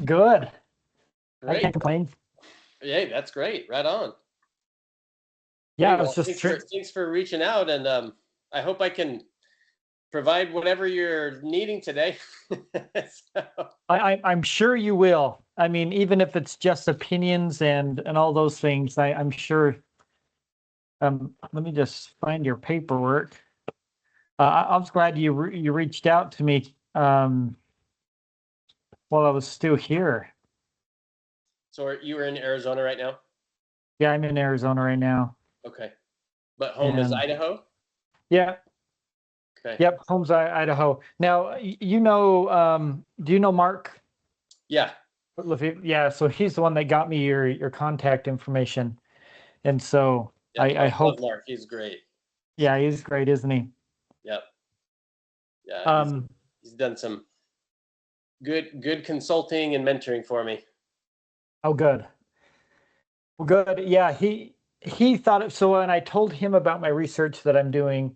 Good. I Great. can't complain. Yay, that's great. Right on. Yeah, Hey, I was well, just thanks for reaching out, and I hope I can provide whatever you're needing today. So, I'm sure you will. I mean, even if it's just opinions and all those things, I'm sure. Let me just find your paperwork. I was glad you reached out to me while I was still here. so you are in Arizona right now? Yeah, I'm in Arizona right now, Okay, but home is and Idaho. yeah, Okay. yep, home's Idaho. Now, do you know Mark? Yeah. Yeah, so he's the one that got me your contact information, and so Yep. I Love hope. Mark. He's great. Yeah, he's great, isn't he? Yep. Yeah. Um, He's done some good consulting and mentoring for me. oh, good. Well, good. Yeah, he thought it. So when I told him about my research that I'm doing,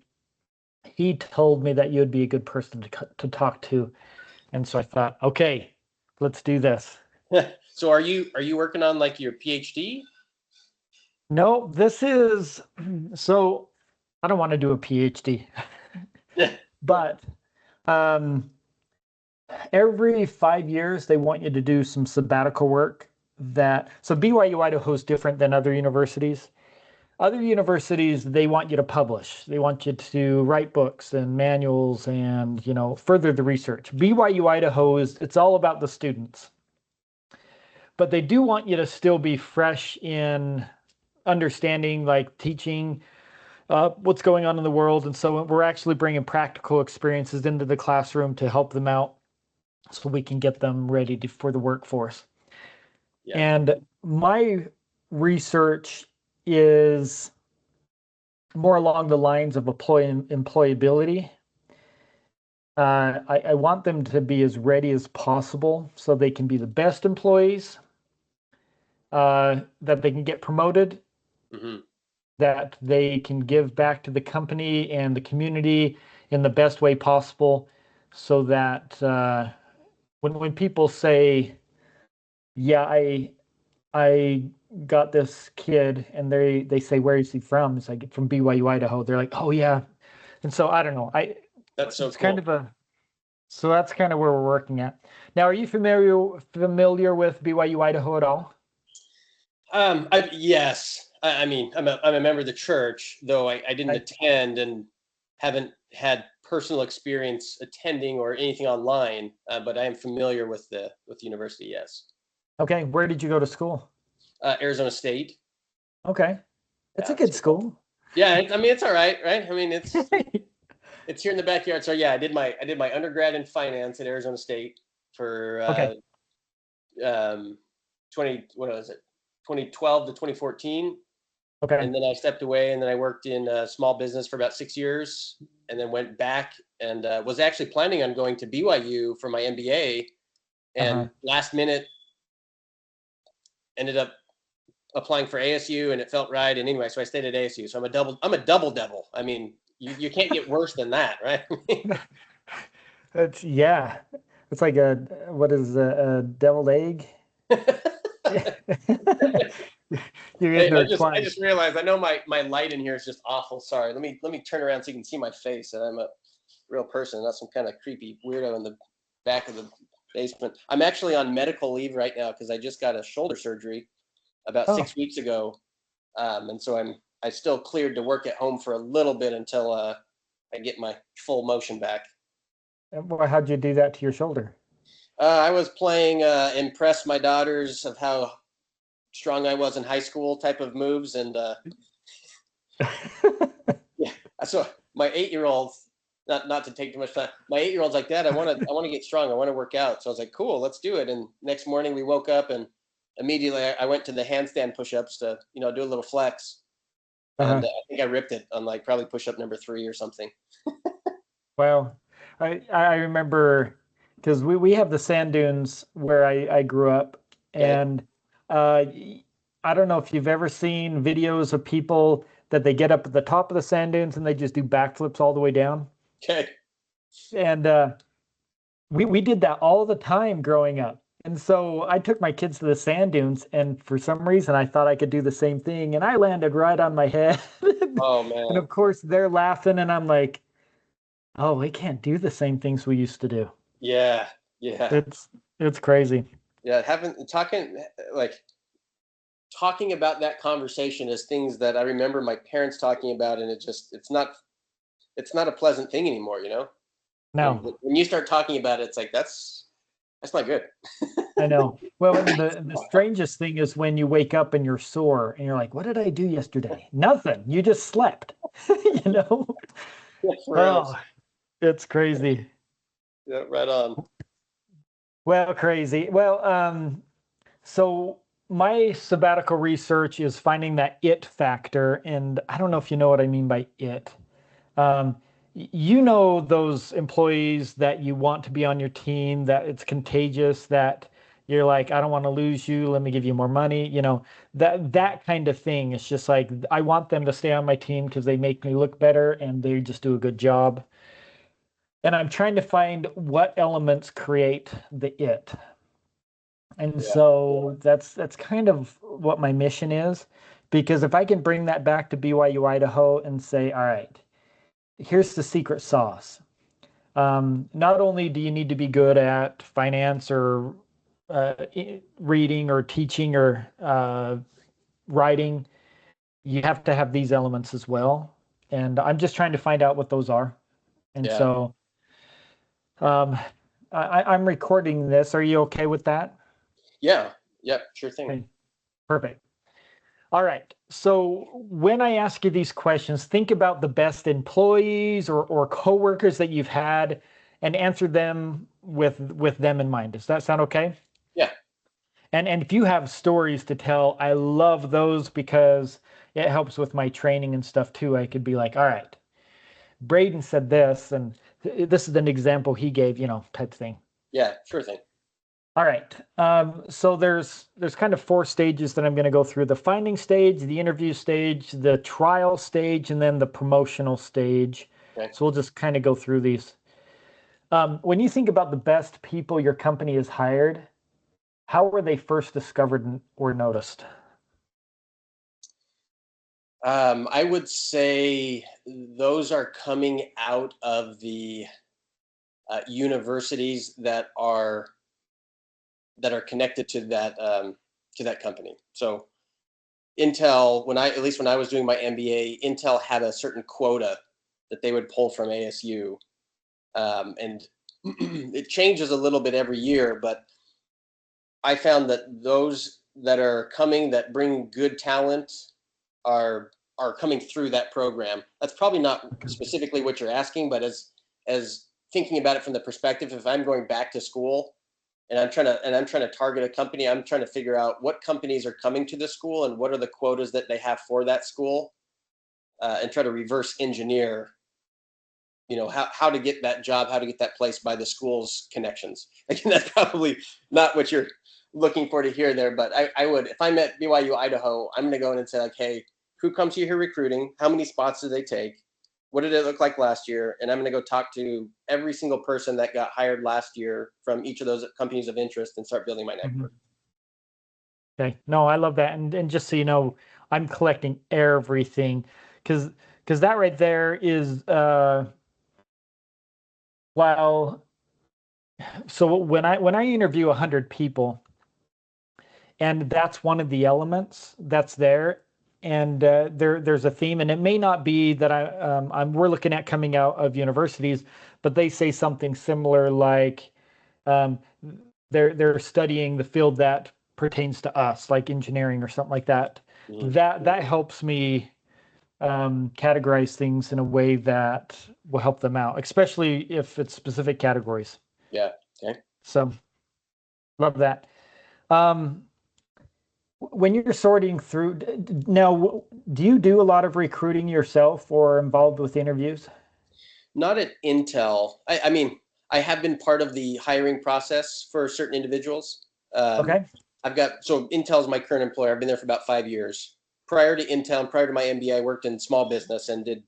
he told me that you'd be a good person to talk to, and so I thought, okay, let's do this. So are you working on like your PhD? No, this is so. I don't want to do a PhD, but um, every 5 years they want you to do some sabbatical work. So BYU Idaho is different than other universities. Other universities, they want you to publish. They want you to write books and manuals and, further the research. BYU Idaho it's all about the students. But they do want you to still be fresh in understanding, like teaching what's going on in the world. And so we're actually bringing practical experiences into the classroom to help them out so we can get them ready for the workforce. Yeah. And my research is more along the lines of employability. I want them to be as ready as possible so they can be the best employees, that they can get promoted, Hmm. that they can give back to the company and the community in the best way possible, so that when people say, "Yeah, I got this kid," and they say, "Where is he from?" It's like, "From BYU Idaho." They're like, "Oh yeah." And so I don't know. That's so It's kind cool. of a So that's kind of where we're working at. Now, are you familiar with BYU Idaho at all? Yes. I mean, I'm a member of the church, though I didn't I, attend and haven't had personal experience attending or anything online. But I am familiar with the university. Yes. okay, where did you go to school? Arizona State. Okay, it's a Yeah. good school. Yeah. I mean, it's all right, right? I mean, it's here in the backyard. So yeah, I did my undergrad in finance at Arizona State for Okay, what was it, 2012 to 2014. okay, And then I stepped away, and then I worked in small business for about 6 years, and then went back and was actually planning on going to BYU for my MBA, uh-huh. and last minute ended up applying for ASU, and it felt right. And anyway, so I stayed at ASU. So I'm a double devil. I mean, you can't get worse than that, right? Yeah, it's like what is a deviled egg? You're in Hey, there I twice. just realized I know my light in here is just awful. Sorry. Let me turn around so you can see my face, and I'm a real person, not some kind of creepy weirdo in the back of the basement. I'm actually on medical leave right now because I just got a shoulder surgery about Oh, 6 weeks ago, and so I still cleared to work at home for a little bit until I get my full motion back. how'd you do that to your shoulder? I was playing impress my daughters of how strong I was in high school type of moves, and yeah, so my 8-year-old, not to take too much time, my 8-year-old's like, Dad, I want to get strong, I want to work out. So I was like, cool, let's do it. And next morning we woke up, and immediately I went to the handstand push-ups to do a little flex, and Uh-huh. I think I ripped it on like probably push-up number 3 or something. Well, I remember because we have the sand dunes where I grew up, Okay. and I don't know if you've ever seen videos of people that they get up at the top of the sand dunes and they just do backflips all the way down. Okay. And we did that all the time growing up. And so I took my kids to the sand dunes, and for some reason I thought I could do the same thing, and I landed right on my head. Oh And man. of course they're laughing, and I'm like, "Oh, we can't do the same things we used to do." Yeah. Yeah. It's it's crazy. Yeah. Having like talking about that conversation is things that I remember my parents talking about, and it's not a pleasant thing anymore, you know. And No, when you start talking about it, it's like that's not good. I know. Well, and the strangest thing is when you wake up and you're sore, and you're like, "What did I do yesterday?" Nothing. You just slept. You know? Yeah, for reals. Oh, it's crazy. Yeah, right on. Well, crazy. Well, so my sabbatical research is finding that it factor, and I don't know if you know what I mean by it. Um, you know those employees that you want to be on your team, that it's contagious, that you're like, I don't want to lose you, let me give you more money, that kind of thing. It's just like I want them to stay on my team because they make me look better and they just do a good job. And I'm trying to find what elements create the it. And Yeah. so that's kind of what my mission is, because if I can bring that back to BYU Idaho and say, all right, here's the secret sauce. Not only do you need to be good at finance or reading or teaching or writing, you have to have these elements as well. And I'm just trying to find out what those are. And Yeah. so um, I'm recording this. Are you okay with that? Yeah. Yep. Sure thing. Okay, perfect. All right. So when I ask you these questions, think about the best employees or coworkers that you've had and answer them with them in mind. Does that sound okay? Yeah. And if you have stories to tell, I love those because it helps with my training and stuff too. I could be like, all right, Braden said this, and this is an example he gave, type thing. Yeah. Sure thing. All right. So there's kind of four stages that I'm going to go through: the finding stage, the interview stage, the trial stage, and then the promotional stage. Okay. So we'll just kind of go through these. When you think about the best people your company has hired, how were they first discovered or noticed? I would say those are coming out of the universities that are connected to that company. So Intel, at least when I was doing my MBA, Intel had a certain quota that they would pull from ASU, and it changes a little bit every year. But I found that those that are coming that bring good talent are coming through that program. That's probably not Okay. specifically what you're asking, but as thinking about it from the perspective, if I'm going back to school and I'm trying to target a company, I'm trying to figure out what companies are coming to the school and what are the quotas that they have for that school, and try to reverse engineer, how to get that job, how to get that place by the school's connections. Again, that's probably not what you're looking for to hear there, but I would, if I'm at BYU Idaho, I'm going to go in and say like, hey, who comes to you here recruiting? How many spots do they take? What did it look like last year? And I'm going to go talk to every single person that got hired last year from each of those companies of interest and start building my Mhm. network. Okay. No, I love that. And just so you know, I'm collecting everything because that right there is while so when I interview 100 people, and that's one of the elements that's there, and there's a theme, and it may not be that we're looking at coming out of universities, but they say something similar like um, they're studying the field that pertains to us, like engineering or something like that. Mm-hmm. That helps me categorize things in a way that will help them out, especially if it's specific categories. Yeah. Okay. So love that. Um, when you're sorting through now, do you do a lot of recruiting yourself or involved with interviews? Not at Intel. I mean, I have been part of the hiring process for certain individuals. Um, Okay. so Intel's my current employer. I've been there for about 5 years. Prior to Intel, and prior to my MBA, I worked in small business and did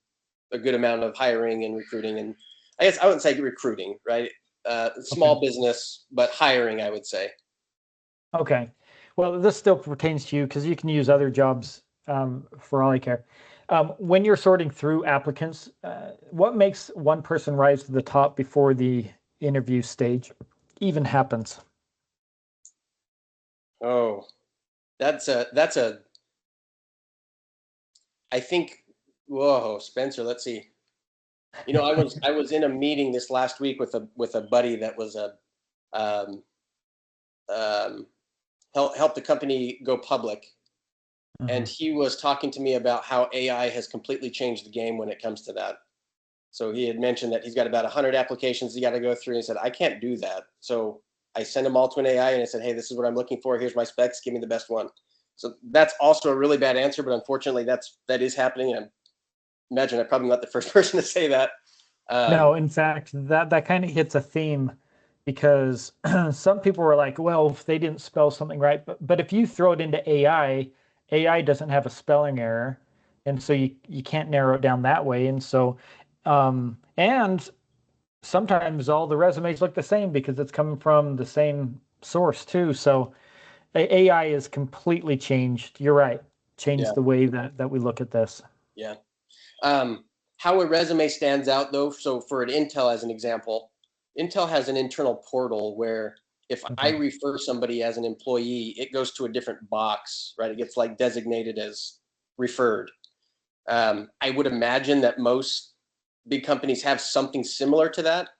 a good amount of hiring and recruiting. And I guess I wouldn't say recruiting, right? Okay. Small business, but hiring, I would say. Okay. Well, this still pertains to you because you can use other jobs for all I care. When you're sorting through applicants, what makes one person rise to the top before the interview stage even happens? Oh, that's a I think, whoa, Spencer, let's see. I was in a meeting this last week with a buddy that was a um, um, help the company go public, and Mhm. he was talking to me about how AI has completely changed the game when it comes to that. So he had mentioned that he's got about 100 applications he got to go through. And he said, I can't do that. So I sent them all to an AI and I said, hey, this is what I'm looking for. Here's my specs. Give me the best one. So that's also a really bad answer, but unfortunately, that is happening. And I imagine I'm probably not the first person to say that. No, in fact, that kind of hits a theme because some people were like, well, if they didn't spell something right, but if you throw it into AI, AI doesn't have a spelling error, and so you can't narrow it down that way. And so, and sometimes all the resumes look the same because it's coming from the same source too. So AI is completely changed. You're right, changed Yeah, the way that we look at this. yeah. Um, how a resume stands out, though. So for an Intel, as an example, Intel has an internal portal where if I Okay. refer somebody as an employee, it goes to a different box, right? It gets like designated as referred. I would imagine that most big companies have something similar to that.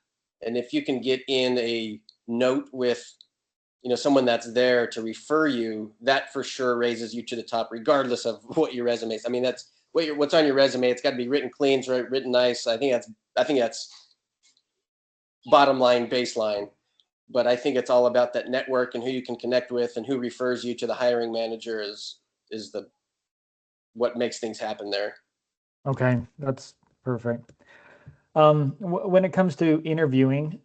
And if you can get in a note with, someone that's there to refer you, that for sure raises you to the top, regardless of what your resume is. I mean, that's what's on your resume. It's got to be written clean, right? Written nice. I think that's bottom line, baseline. But I think it's all about that network and who you can connect with and who refers you to the hiring manager is the what makes things happen there. Okay, that's perfect. When it comes to interviewing,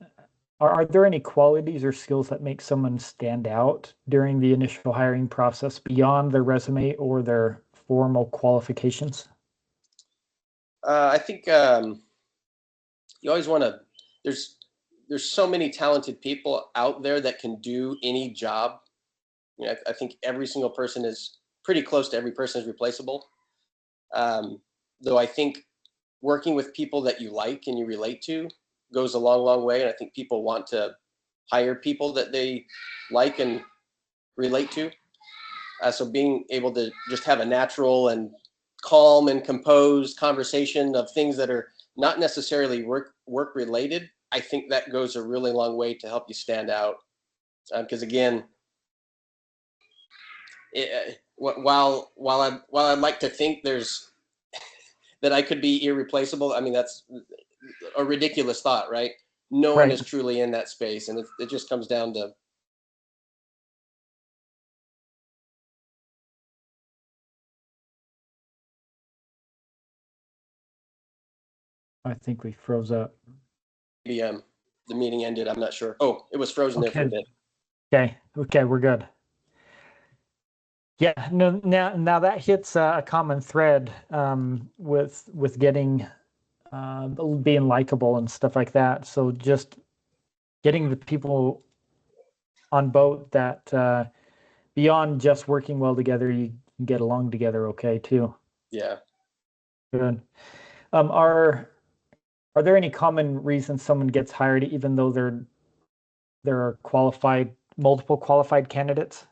are there any qualities or skills that make someone stand out during the initial hiring process beyond their resume or their formal qualifications? I think you always want to. There's there's so many talented people out there that can do any job. I think every single person is pretty close to every person is replaceable. Um, though I think working with people that you like and you relate to goes a long, long way. And I think people want to hire people that they like and relate to. So being able to just have a natural and calm and composed conversation of things that are not necessarily work related, I think that goes a really long way to help you stand out. Because again, while I'd like to think there's that I could be irreplaceable, I mean that's a ridiculous thought, right? No one Right. is truly in that space, and it just comes down to I think we froze up. maybe the meeting ended. I'm not sure. Oh, it was frozen there for a Okay. bit. Okay, we're good. Yeah, no, now that hits a common thread with getting being likable and stuff like that. So just getting the people on boat that beyond just working well together, you can get along together okay too. Yeah. Good. Are there any common reasons someone gets hired even though there are multiple qualified candidates?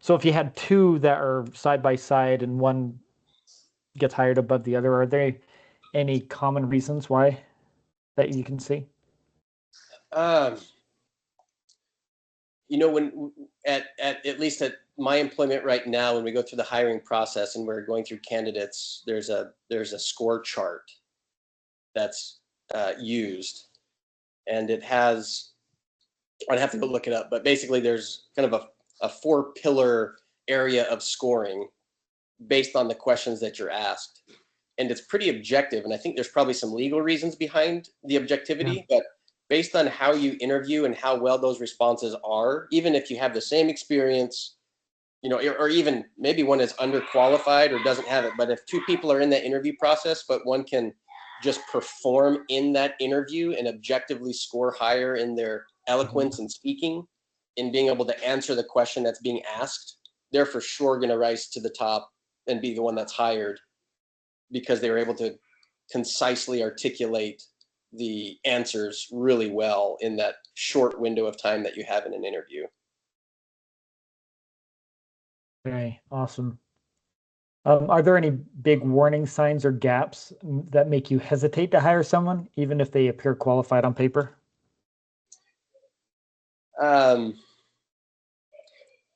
So if you had two that are side by side and one gets hired above the other, are there any common reasons why that you can see? Um, when at least at my employment right now, when we go through the hiring process and we're going through candidates, there's a score chart that's used, and it has. I'd have to go look it up, but basically there's kind of a four pillar area of scoring based on the questions that you're asked. And it's pretty objective. And I think there's probably some legal reasons behind the Yeah. objectivity, but based on how you interview and how well those responses are, even if you have the same experience, or even maybe one is underqualified or doesn't have it, but if two people are in that interview process, but one can just perform in that interview and objectively score higher in their Mhm. eloquence and speaking, in being able to answer the question that's being asked, they're for sure going to rise to the top and be the one that's hired because they were able to concisely articulate the answers really well in that short window of time that you have in an interview. Okay, awesome. Are there any big warning signs or gaps that make you hesitate to hire someone, even if they appear qualified on paper?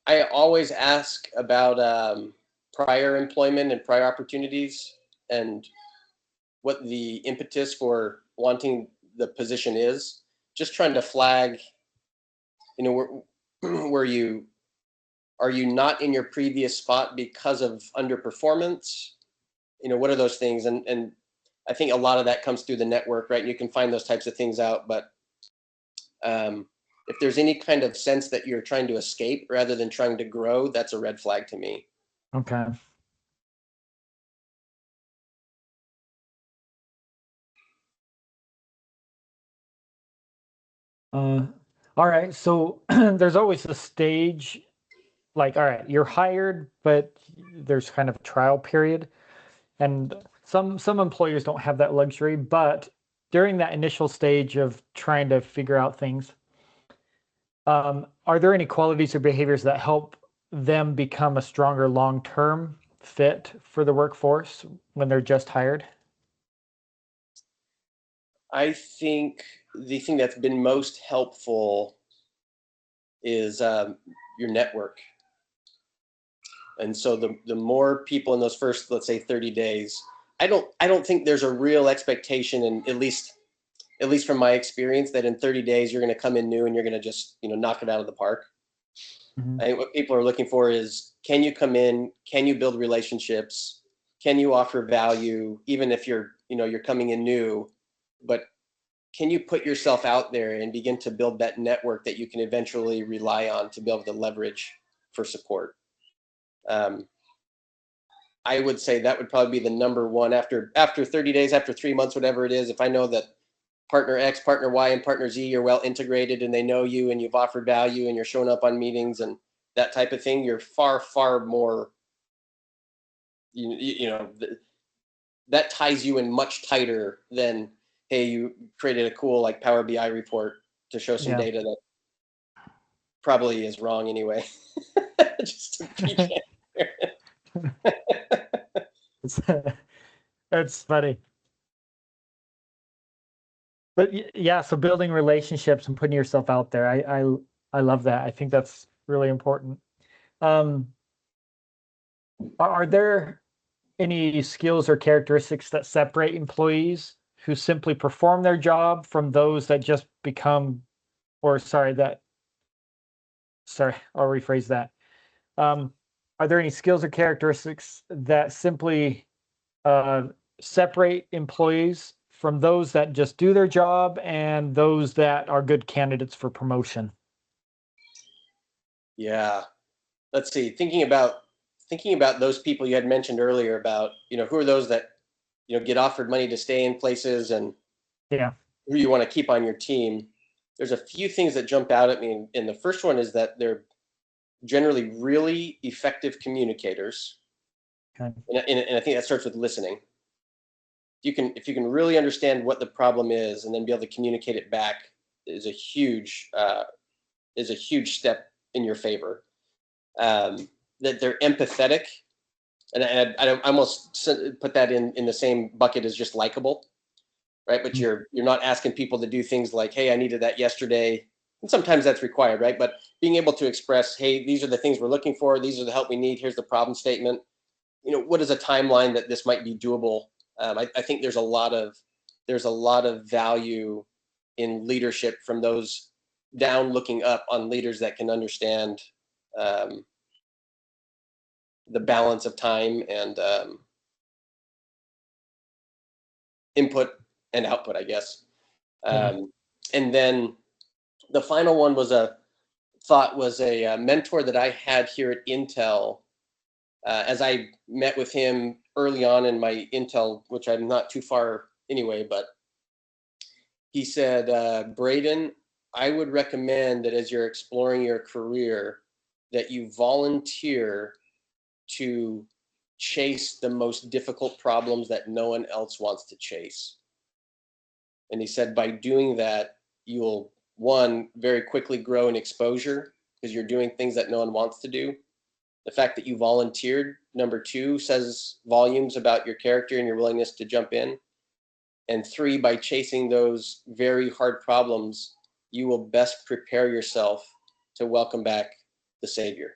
I always ask about prior employment and prior opportunities and what the impetus for wanting the position is. Just trying to flag, where you are you not in your previous spot because of underperformance? What are those things? And I think a lot of that comes through the network, right? You can find those types of things out, but if there's any kind of sense that you're trying to escape rather than trying to grow, that's a red flag to me. Okay. All right. So there's always a stage, like, all right, you're hired, but there's kind of a trial period. And some employers don't have that luxury, but during that initial stage of trying to figure out things, are there any qualities or behaviors that help them become a stronger long-term fit for the workforce when they're just hired? I think the thing that's been most helpful is your network. And so the more people in those first, let's say, 30 days, I don't think there's a real expectation, and at least from my experience, that in 30 days you're going to come in new and you're going to just knock it out of the park. Mhm. I think what people are looking for is, can you come in, can you build relationships, can you offer value, even if you're coming in new, but can you put yourself out there and begin to build that network that you can eventually rely on to be able to leverage for support? I would say that would probably be the number one after 30 days, after 3 months, whatever it is. If I know that partner X, partner Y, and partner Z are well integrated and they know you and you've offered value and you're showing up on meetings and that type of thing, you're far, far more, that ties you in much tighter than, hey, you created a cool like Power BI report to show some Yeah. data that probably is wrong anyway. Just to be transparent. It's, that's funny. But yeah, so building relationships and putting yourself out there, I love that. I think that's really important. Um, are there any skills or characteristics that separate employees who simply perform their job from those that just become, or sorry, I'll rephrase that. Um, are there any skills or characteristics that simply uh, separate employees from those that just do their job and those that are good candidates for promotion? Yeah. Let's see. Thinking about those people you had mentioned earlier about, who are those that, get offered money to stay in places and Yeah. who you want to keep on your team. There's a few things that jump out at me. And the first one is that they're generally really effective communicators. Okay. And I think that starts with listening. If you can really understand what the problem is and then be able to communicate it back is a huge step in your favor. That they're empathetic, and I almost put that in the same bucket as just likable, right? But Mm. you're not asking people to do things like, hey, I needed that yesterday, and sometimes that's required, right? But being able to express, hey, these are the things we're looking for, these are the help we need, here's the problem statement. What is a timeline that this might be doable? I think there's a lot of value in leadership from those down looking up on leaders that can understand um, the balance of time and input and output, I guess. Yeah. And then the final one was a mentor that I had here at Intel. As I met with him early on in my Intel, which I'm not too far anyway, but he said, Braden, I would recommend that as you're exploring your career, that you volunteer to chase the most difficult problems that no one else wants to chase. And he said by doing that, you'll, one, very quickly grow in exposure because you're doing things that no one wants to do. The fact that you volunteered, number two, says volumes about your character and your willingness to jump in. And three, by chasing those very hard problems, you will best prepare yourself to welcome back the Savior.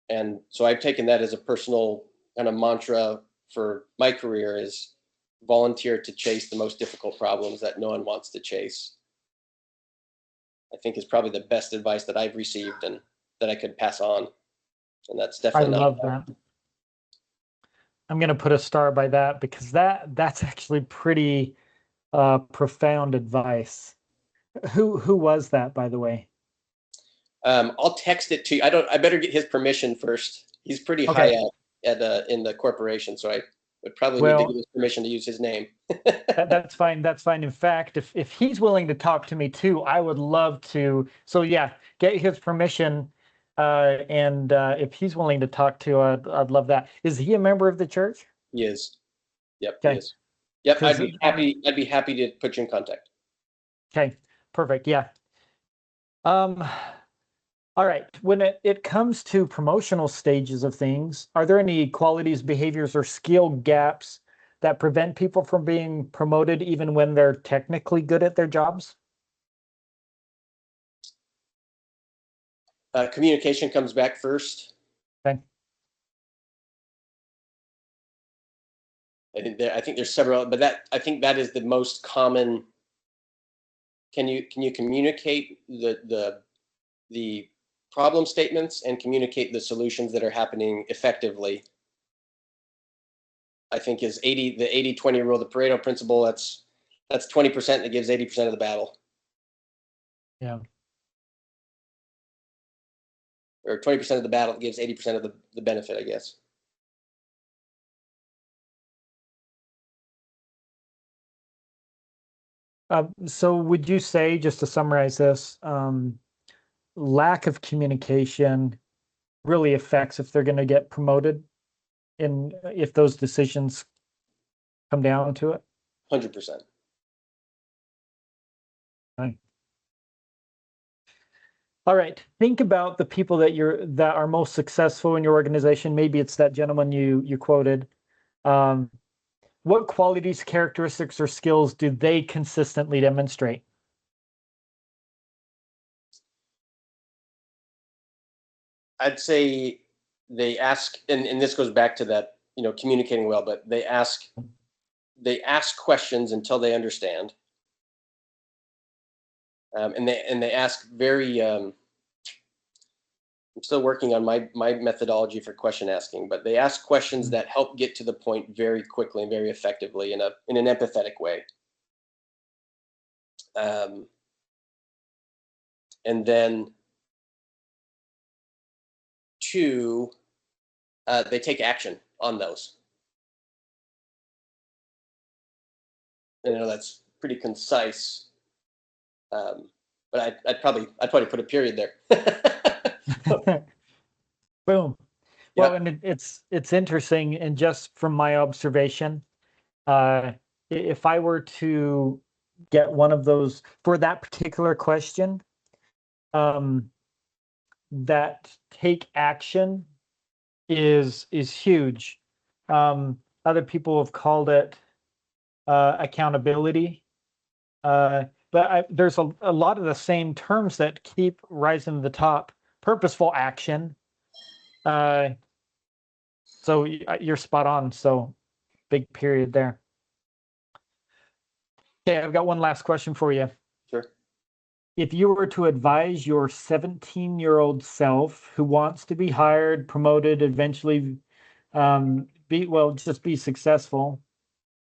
And so I've taken that as a personal kind of mantra for my career, is volunteer to chase the most difficult problems that no one wants to chase. I think is probably the best advice that I've received and that I could pass on. And that's I definitely love not. that. I'm going to put a star by that because that's actually pretty profound advice. Who was that, by the way? I'll text it to you. I better get his permission first. He's pretty high Okay. up at in the corporation, so I would probably need to get Well, his permission to use his name. that's fine. That's fine. In fact, if he's willing to talk to me too, I would love to. So yeah, get his permission. And if he's willing to talk to, I'd love that. Is he a member of the church? He is. Yep, he Okay. is. Yep, Because I'd be happy to put you in contact. okay, perfect. Yeah. Um, all right. When it comes to promotional stages of things, are there any qualities, behaviors, or skill gaps that prevent people from being promoted even when they're technically good at their jobs? Communication comes back first. Okay. I think there's several, but I think that is the most common. Can you communicate the problem statements and communicate the solutions that are happening effectively? I think is the 80-20 rule, the Pareto principle. That's 20% that gives 80% of the battle, Yeah. or 20% of the battle that gives 80% of the benefit, I guess. So would you say, just to summarize this, lack of communication really affects if they're going to get promoted and if those decisions come down to it? 100%. Right. All right. Think about the people that are most successful in your organization. Maybe it's that gentleman you quoted. Um, what qualities, characteristics, or skills do they consistently demonstrate? I'd say they ask, and this goes back to that, communicating well, but they ask questions until they understand. And they ask very, I'm still working on my methodology for question asking, but they ask questions that help get to the point very quickly and very effectively in an empathetic way. And then two, they take action on those. And I know that's pretty concise, but I'd probably put a period there. Boom. Well, Yep. and it's interesting, and just from my observation, if I were to get one of those for that particular question, um, that take action is huge. Other people have called it accountability, but there's a lot of the same terms that keep rising to the top. Purposeful action. Uh, so you're spot on. So big period there. Okay, I've got one last question for you. Sure. If you were to advise your 17-year-old self who wants to be hired, promoted, eventually just be successful,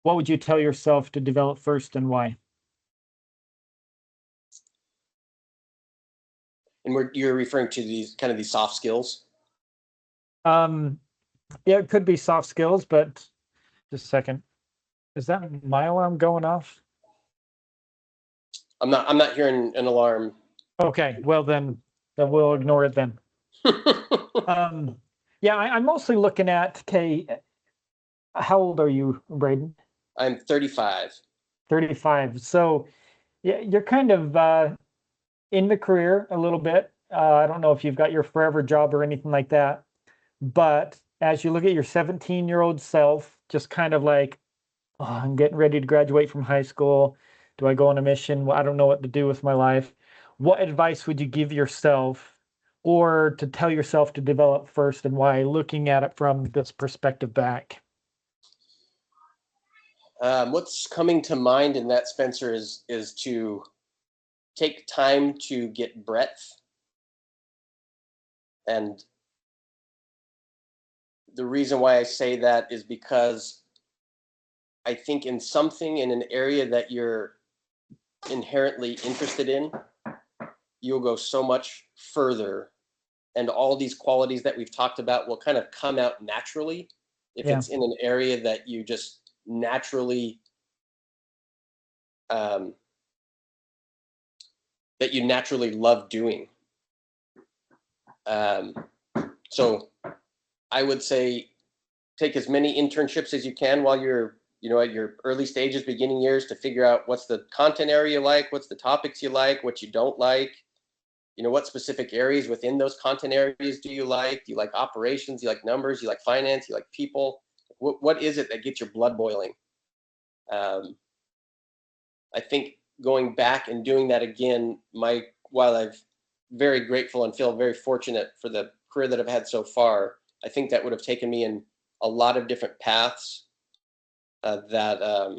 what would you tell yourself to develop first and why? And you're referring to these soft skills. Um, yeah, it could be soft skills, but just a second. Is that my alarm going off? I'm not hearing an alarm. Okay, well then we'll ignore it then. Yeah, I'm mostly looking at, okay, how old are you, Braden? I'm 35. 35. So yeah, you're kind of in the career a little bit. I don't know if you've got your forever job or anything like that, but as you look at your 17-year-old self, just kind of like, oh, I'm getting ready to graduate from high school. Do I go on a mission? Well, I don't know what to do with my life. What advice would you give yourself or to tell yourself to develop first, and why, looking at it from this perspective back? What's coming to mind in that, Spencer, is to take time to get breadth. And the reason why I say that is because I think in something in an area that you're inherently interested in, you'll go so much further. And all these qualities that we've talked about will kind of come out naturally if Yeah. it's in an area that you just naturally um, that you naturally love doing. Um, so I would say take as many internships as you can while you're, at your early stages, beginning years, to figure out what's the content area you like, what's the topics you like, what you don't like, what specific areas within those content areas do you like? Do you like operations? Do you like numbers? Do you like finance? Do you like people? What is it that gets your blood boiling? I think going back and doing that again, while I'm very grateful and feel very fortunate for the career that I've had so far, I think that would have taken me in a lot of different paths that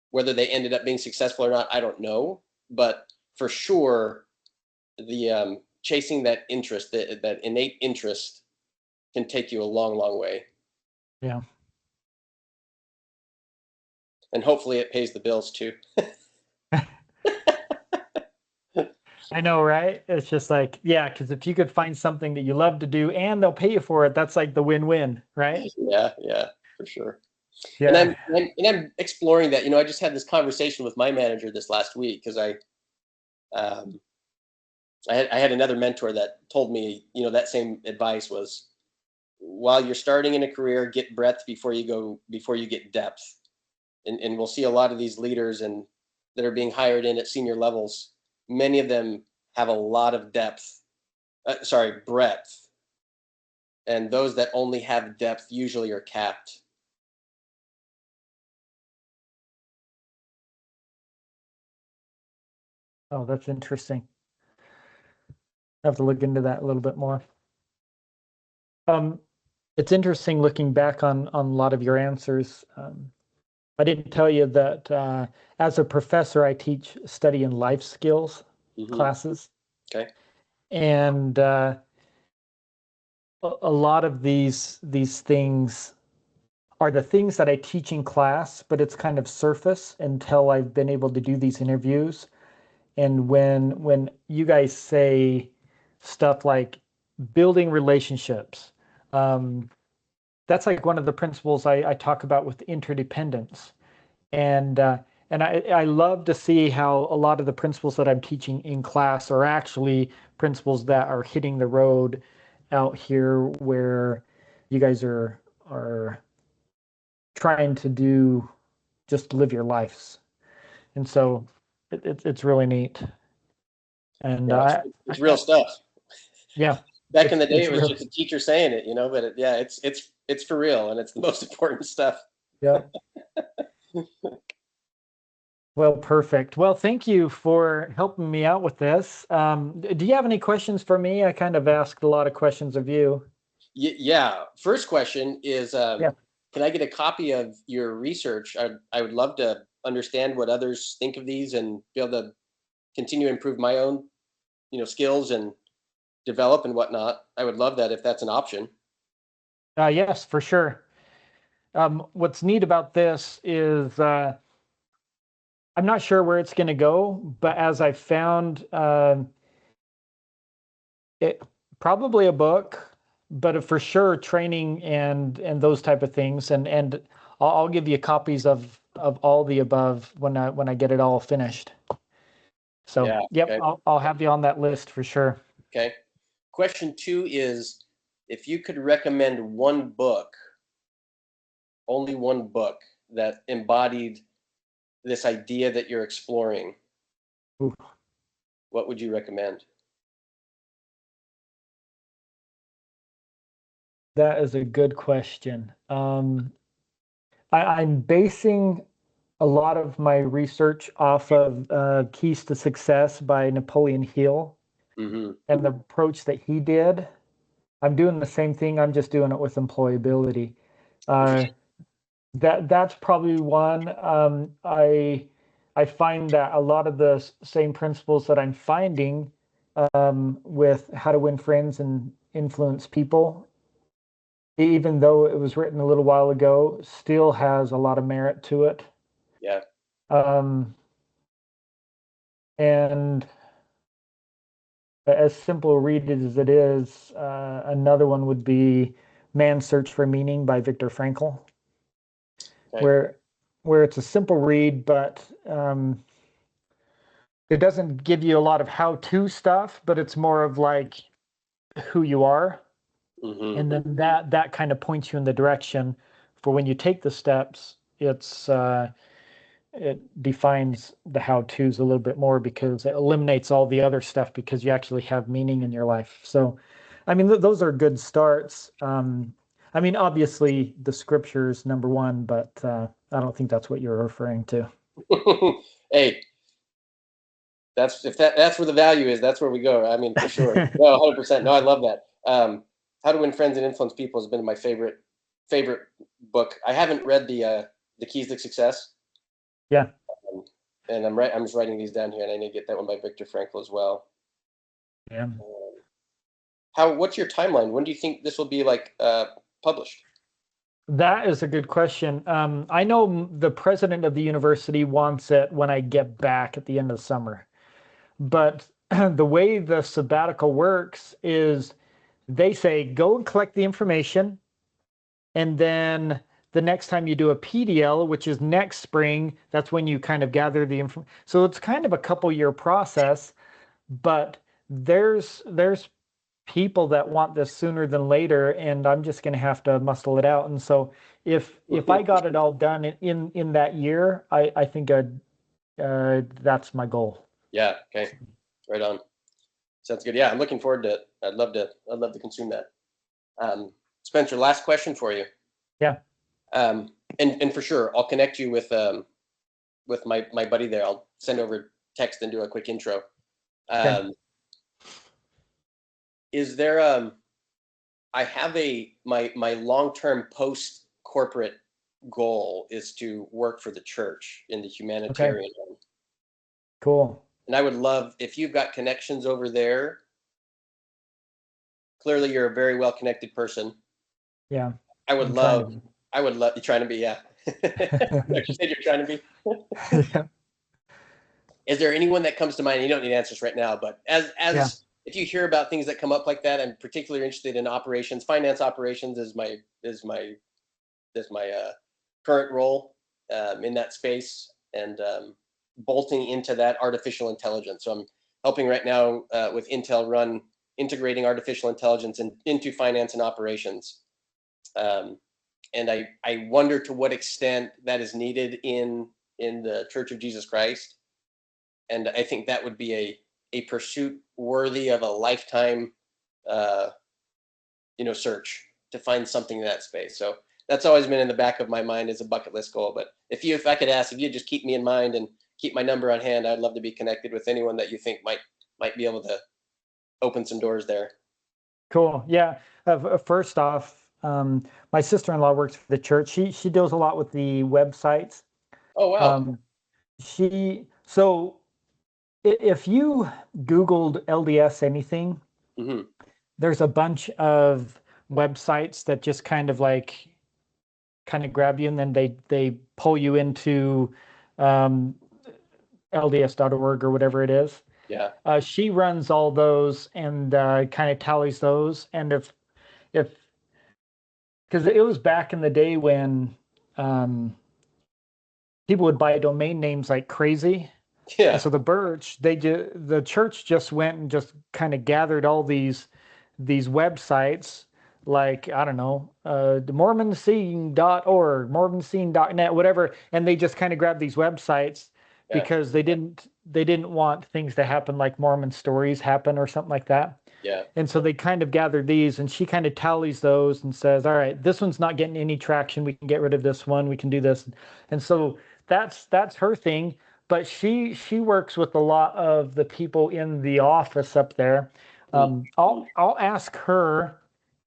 whether they ended up being successful or not, I don't know. But for sure, the chasing that interest, that innate interest, can take you a long, long way. Yeah. And hopefully it pays the bills too. I know, right? It's just like, yeah, because if you could find something that you love to do and they'll pay you for it, that's like the win-win, right? Yeah, for sure. And Yeah. I'm exploring that. I just had this conversation with my manager this last week because um, I had another mentor that told me, that same advice was, while you're starting in a career, get breadth before you get depth. And we'll see a lot of these leaders that are being hired in at senior levels. Many of them have a lot of breadth. And those that only have depth usually are capped. Oh, that's interesting. I have to look into that a little bit more. Um, it's interesting looking back on a lot of your answers. I didn't tell you that as a professor, I teach study and life skills Mm-hmm. classes. Okay. And a lot of these things are the things that I teach in class, but it's kind of surface until I've been able to do these interviews. And when you guys say stuff like building relationships, that's like one of the principles I talk about with interdependence. And I love to see how a lot of the principles that I'm teaching in class are actually principles that are hitting the road out here, where you guys are trying to do, just live your lives. And so it's really neat. And Yeah, it's real stuff. yeah, Back in the day, it's it was real. just a teacher saying it, but it's for real, and it's the most important stuff. Yeah. Well, perfect. Well, thank you for helping me out with this. Do you have any questions for me? I kind of asked a lot of questions of you. Yeah. First question is, Yeah. can I get a copy of your research? I would love to understand what others think of these and be able to continue to improve my own, skills and develop and whatnot. I would love that if that's an option. Yes, for sure. What's neat about this is I'm not sure where it's going to go, but as I found, it probably a book, but for sure training and those type of things. And I'll give you copies of all the above when I get it all finished. So, Yeah. yep, Okay. I'll have you on that list for sure. Okay. Question 2 is, if you could recommend one book, only one book that embodied this idea that you're exploring, Ooh, what would you recommend? that is a good question. I'm basing a lot of my research off of Keys to Success by Napoleon Hill Mm-hmm. and the approach that he did. I'm doing the same thing. I'm just doing it with employability. Uh, Interesting. that's probably one. I find that a lot of the same principles that I'm finding with How to Win Friends and Influence People, even though it was written a little while ago, still has a lot of merit to it. Yeah. Um, and as simple a read as it is, another one would be Man's Search for Meaning by Viktor Frankl, Okay. where it's a simple read, but it doesn't give you a lot of how-to stuff, but it's more of like who you are, Mm-hmm. and then that kind of points you in the direction for when you take the steps. It defines the how-tos a little bit more because it eliminates all the other stuff because you actually have meaning in your life. So, I mean, those are good starts. I mean, obviously the scriptures number one, but I don't think that's what you're referring to. Hey, that's where the value is. That's where we go. I mean, for sure. No, 100%. No, I love that. How to Win Friends and Influence People has been my favorite book. I haven't read the Keys to Success, Yeah. um, and I'm just writing these down here, and I need to get that one by Viktor Frankl as well. Yeah. Um, what's your timeline? When do you think this will be like published? That is a good question. I know the president of the university wants it when I get back at the end of the summer. But the way the sabbatical works is they say, go and collect the information. And then the next time you do a PDL, which is next spring, that's when you kind of gather the information. So it's kind of a couple-year process, but there's people that want this sooner than later, and I'm just going to have to muscle it out. And so if I got it all done in that year, I think that's my goal. Yeah. Okay. Right on. Sounds good. Yeah, I'm looking forward to it. I'd love to consume that. Spencer, last question for you. Yeah. And for sure, I'll connect you with my buddy there. I'll send over text and do a quick intro. Okay. Um, is there I have my long-term post corporate goal is to work for the church in the Okay. humanitarian realm. Cool. And I would love if you've got connections over there. Clearly, you're a very well connected person. Yeah. I would I'm trying love to be. I would love you trying to be, yeah. You said you're trying to be. Yeah. Is there anyone that comes to mind? You don't need answers right now, but Yeah. as if you hear about things that come up like that, I'm particularly interested in operations. Finance operations is my current role in that space, and bolting into that artificial intelligence. So I'm helping right now with Intel run integrating artificial intelligence into finance and operations. Um, and I wonder to what extent that is needed in the Church of Jesus Christ. And I think that would be a pursuit worthy of a lifetime, uh, search to find something in that space. So that's always been in the back of my mind as a bucket list goal. But if I could ask, if you just keep me in mind and keep my number on hand, I'd love to be connected with anyone that you think might be able to open some doors there. Cool. Yeah. First off, my sister-in-law works for the church. She deals a lot with the websites. Oh wow. Um, so if you Googled LDS anything, Hmm. there's a bunch of websites that just kind of grab you, and then they pull you into um, LDS.org or whatever it is. Yeah. She runs all those and kind of tallies those. And if because it was back in the day when um, people would buy domain names like crazy. Yeah. And so the Birch, the church just went and just kind of gathered all these websites, like, I don't know, the mormonscene.org, mormonscene.net, whatever, and they just kind of grabbed these websites Yeah. because they didn't want things to happen like Mormon stories happen or something like that. Yeah. And so they kind of gathered these, and she kind of tallies those and says, all right, this one's not getting any traction. We can get rid of this one. We can do this. And so that's her thing. But she works with a lot of the people in the office up there. Mm. I'll ask her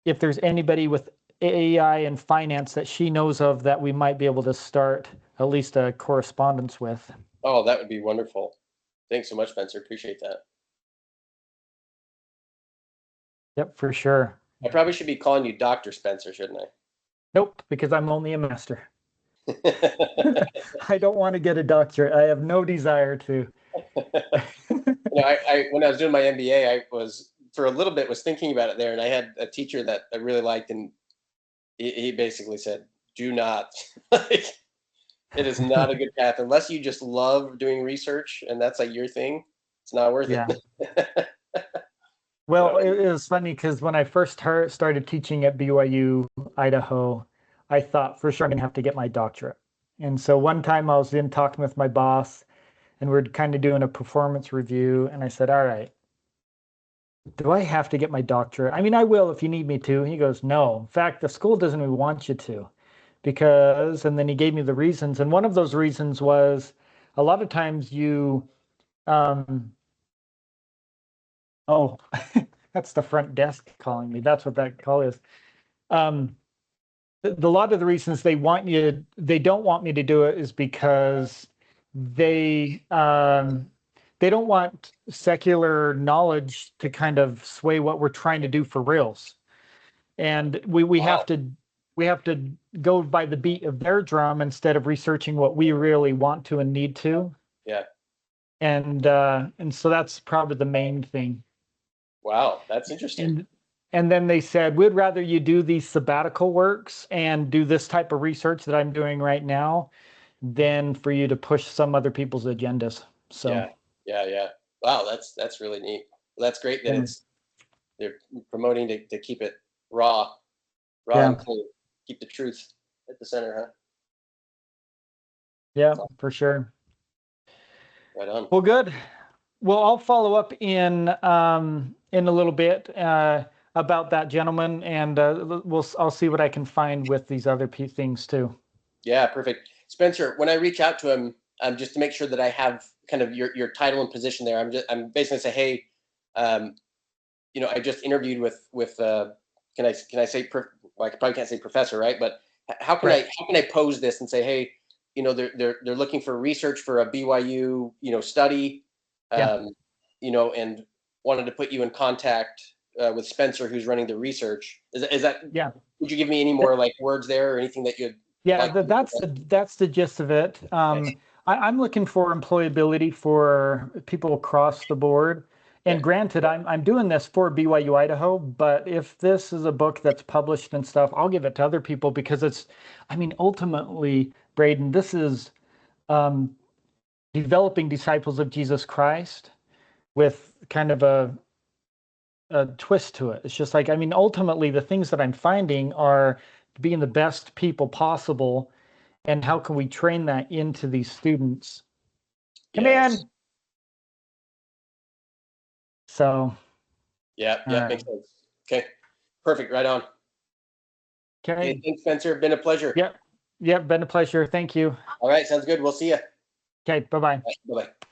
if there's anybody with AI and finance that she knows of that we might be able to start at least a correspondence with. Oh, that would be wonderful. Thanks so much, Spencer. Appreciate that. Yep, for sure. I probably should be calling you Dr. Spencer, shouldn't Nope, because I'm only a master. I? I don't want to get a doctorate. I have no desire to. I when I was doing my MBA, I was for a little bit was thinking about it there, and I had a teacher that I really liked, and he basically said, "Do not like it is not a good path unless you just love doing research and that's like your thing. It's not worth Yeah. it." Well, it was funny because when I first started teaching at BYU, Idaho, I thought for sure I'm going to have to get my doctorate. And so one time I was in talking with my boss, and we're kind of doing a performance review. And I said, all right, do I have to get my doctorate? I mean, I will if you need me to. He goes, no. In fact, the school doesn't even want you to because, and then he gave me the reasons. And one of those reasons was a lot of times um, oh, that's the front desk calling me. That's what that call is. Um, a lot of the reasons they don't want me to do it is because they don't want secular knowledge to kind of sway what we're trying to do for reals. And we have Wow. to go by the beat of their drum instead of researching what we really want to and need to. Yeah. And so that's probably the main thing. Wow. That's interesting. And then they said, we'd rather you do these sabbatical works and do this type of research that I'm doing right now than for you to push some other people's agendas. So Yeah. Yeah. Yeah. Wow. That's really neat. Well, that's great that yeah, they're promoting to keep it raw, yeah, and clean. Keep the truth at the center, huh? yeah, for sure. Right on. Well, good. Well, I'll follow up in a little bit about that gentleman, and I'll see what I can find with these other things too. Yeah, perfect. Spencer, when I reach out to him, just to make sure that I have kind of your title and position there, I'm basically say, hey, um, I just interviewed with can I say well, I probably can't say professor, right? But Right. how can I pose this and say, hey, they're looking for research for a BYU study, Yeah. um, and wanted to put you in contact with Spencer, who's running the research. Is that? Yeah. Would you give me any more like words there or anything that you'd Yeah, like? that's the gist of it. I'm looking for employability for people across the board. Yeah, And granted, I'm doing this for BYU Idaho, but if this is a book that's published and stuff, I'll give it to other people because I mean, ultimately, Braden, this is um, developing disciples of Jesus Christ with kind of a twist to it. It's just like, I mean, ultimately, the things that I'm finding are being the best people possible, and how can we train that into these students? Come yes. in. So, Yeah, all yeah, right. makes sense. Okay, perfect. Right on. Okay, Okay. thanks, Spencer. Been a pleasure. Yep. Yep. Been a pleasure. Thank you. All right, sounds good. We'll see you. Okay. Bye bye. Bye bye.